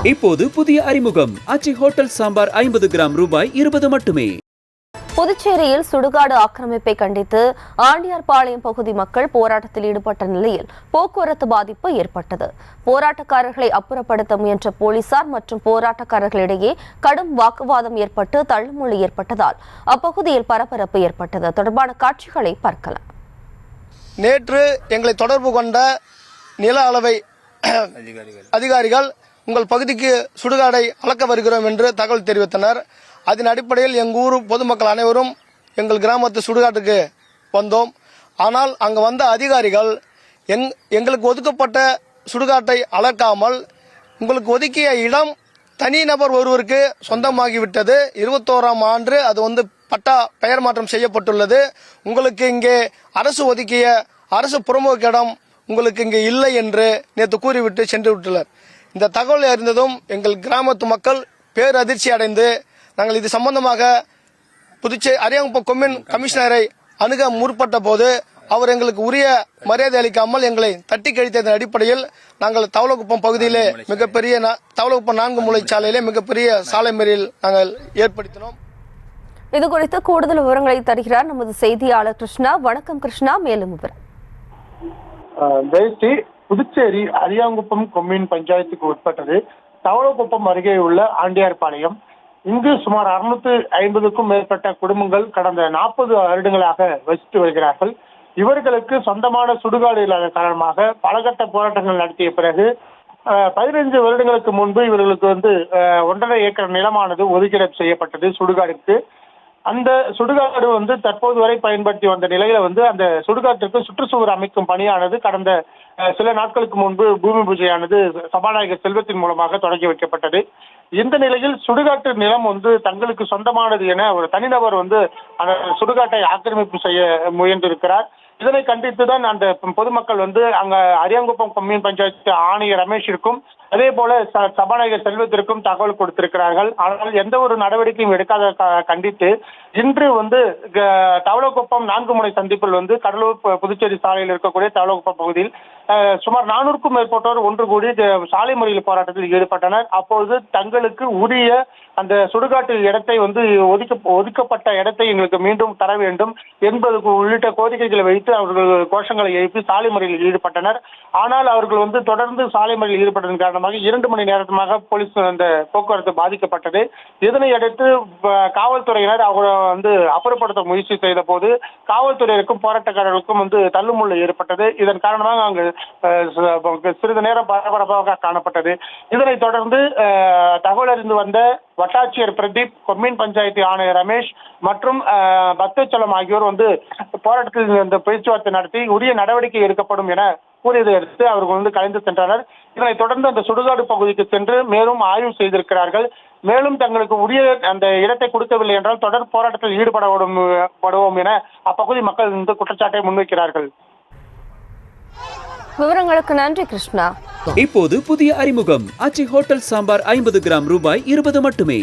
இப்போது புதிய அறிமுகம் ஆச்சி ஹோட்டல் சாம்பார் 50 கிராம் ரூபாய் 20 மட்டுமே. புதுச்சேரியில் சுடுகாடு ஆக்கிரமிப்பை கண்டித்து ஆண்டியார்பாளையம் பகுதி மக்கள் போராட்டத்தில் ஈடுபட்ட நிலையில் போக்குவரத்து பாதிப்பு ஏற்பட்டது. போராட்டக்காரர்களை அப்புறப்படுத்த முயன்ற போலீசார் மற்றும் போராட்டக்காரர்களிடையே கடும் வாக்குவாதம் ஏற்பட்டு தள்ளுமுள்ளு ஏற்பட்டதால் அப்பகுதியில் பரபரப்பு ஏற்பட்டது. தொடர்பான காட்சிகளை பார்க்கலாம். நேற்று எங்களை தொடர்பு கொண்ட நில அளவை அதிகாரிகள் உங்கள் பகுதிக்கு சுடுகாடை அளக்க வருகிறோம் என்று தகவல் தெரிவித்தனர். அதன் அடிப்படையில் எங்கள் ஊர் பொதுமக்கள் அனைவரும் எங்கள் கிராமத்து சுடுகாட்டுக்கு வந்தோம். ஆனால் அங்கு வந்த அதிகாரிகள் எங்களுக்கு ஒதுக்கப்பட்ட சுடுகாட்டை அளக்காமல் உங்களுக்கு ஒதுக்கிய இடம் தனிநபர் ஒருவருக்கு சொந்தமாகிவிட்டது. 21ஆம் ஆண்டு அது பட்டா பெயர் மாற்றம் செய்யப்பட்டுள்ளது. உங்களுக்கு இங்கே அரசு ஒதுக்கிய அரசு புறம்போக்கு இடம் உங்களுக்கு இங்கே இல்லை என்று நேற்று கூறிவிட்டு சென்று விட்டுள்ளனர். இந்த தகவல் அறிந்ததும் எங்கள் கிராமத்து மக்கள் பேரதிர்ச்சி அடைந்து நாங்கள் இது சம்பந்தமாக புதுச்சேரி அரியாங்குப்பம் கொம்யூன் கமிஷனரை அணுக முற்பட்ட போது அவர் எங்களுக்கு உரிய மரியாதை அளிக்காமல் எங்களை தட்டி கழித்ததன் அடிப்படையில் நாங்கள் தவளக்குப்பம் பகுதியிலே மிகப்பெரிய தவளக்குப்பம் 4 மூலை சாலையிலே மிகப்பெரிய சாலை மறியல் நாங்கள் ஏற்படுத்தினோம். இதுகுறித்து கூடுதல் விவரங்களை தருகிறார் நமது செய்தியாளர் கிருஷ்ணா. வணக்கம் கிருஷ்ணா, மேலும் விவரம். ஜெயஸ்ரீ, புதுச்சேரி அரியாங்குப்பம் கொம்யூன் பஞ்சாயத்துக்கு உட்பட்டது தவளக்குப்பம் அருகே உள்ள ஆண்டியார்பாளையம். இங்கு சுமார் 650க்கும் மேற்பட்ட குடும்பங்கள் கடந்த 40 வருடங்களாக வசித்து வருகிறார்கள். இவர்களுக்கு சொந்தமான சுடுகாடு இல்லாத காரணமாக பலகட்ட போராட்டங்கள் நடத்திய பிறகு 15 வருடங்களுக்கு முன்பு இவர்களுக்கு 1.5 ஏக்கர் நிலமானது ஒதுக்கீடு செய்யப்பட்டது சுடுகாடுக்கு. அந்த சுடுகாடு தற்போது வரை பயன்படுத்தி வந்த நிலையில அந்த சுடுகாட்டிற்கு சுற்றுச்சுவர் அமைக்கும் பணியானது கடந்த சில நாட்களுக்கு முன்பு பூமி பூஜையானது சபாநாயகர் செல்வத்தின் மூலமாக தொடங்கி வைக்கப்பட்டது. இந்த நிலையில் சுடுகாட்டு நிலம் தங்களுக்கு சொந்தமானது என ஒரு தனிநபர் அந்த சுடுகாட்டை ஆக்கிரமிப்பு செய்ய முயன்றிருக்கிறார். இதனை கண்டித்துதான் அந்த பொதுமக்கள் அங்க அரியாங்குப்பம் கொம்யூன் பஞ்சாயத்து ஆணையர் ரமேஷிற்கும் அதே போல சபாநாயகர் செல்வத்திற்கும் தகவல் கொடுத்திருக்கிறார்கள். ஆனால் எந்த ஒரு நடவடிக்கையும் எடுக்காத கண்டித்து இன்று தவளக்குப்பம் 4 முனை சந்திப்பில் கடலூர் புதுச்சேரி சாலையில் இருக்கக்கூடிய தவளக்குப்பம் பகுதியில் சுமார் 400க்கும் மேற்பட்டோர் ஒன்று கூடி சாலை மறியல் போராட்டத்தில் ஈடுபட்டனர். அப்போது தங்களுக்கு உரிய அந்த சுடுகாட்டு இடத்தை ஒதுக்கப்பட்ட இடத்தை எங்களுக்கு மீண்டும் தர வேண்டும் என்பது உள்ளிட்ட கோரிக்கைகளை வைத்து அவர்கள் கோஷங்களை எழுப்பி சாலை மறியலில் ஈடுபட்டனர். ஆனால் அவர்கள் தொடர்ந்து சாலை மறியலில் ஈடுபட்டதன் காரணமாக 2 மணி நேரமாக போலீஸ் அந்த போக்குவரத்து பாதிக்கப்பட்டது. இதனை அடுத்து காவல்துறையினர் அவரை அப்புறப்படுத்த முயற்சி செய்த போது காவல்துறையினருக்கும் போராட்டக்காரர்களுக்கும் தள்ளுமுள்ளு ஏற்பட்டது. இதன் காரணமாக அங்கு சிறிது நேரம் பரபரப்பாக காணப்பட்டது. இதனைத் தொடர்ந்து தகவல் அறிந்து வந்த வட்டாட்சியர் பிரதீப், கொம்யூன் பஞ்சாயத்து ஆணையர் ரமேஷ் மற்றும் பக்தச்சலம் ஆகியோர் போராட்டத்தில் பேச்சுவார்த்தை நடத்தி உரிய நடவடிக்கை எடுக்கப்படும் என கூறியதை அடுத்து அவர்கள் கலைந்து சென்றனர். இதனைத் தொடர்ந்து அந்த சுடுகாடு பகுதிக்கு சென்று மேலும் ஆய்வு செய்திருக்கிறார்கள். மேலும் தங்களுக்கு உரிய அந்த இடத்தை கொடுக்கவில்லை என்றால் தொடர் போராட்டத்தில் ஈடுபடுவோம் என அப்பகுதி மக்கள் குற்றச்சாட்டை முன்வைக்கிறார்கள். விவரங்களுக்கு நன்றி கிருஷ்ணா. இப்போது புதிய அறிமுகம் ஆச்சி ஹோட்டல் சாம்பார் 50 கிராம் ரூபாய் 20 மட்டுமே.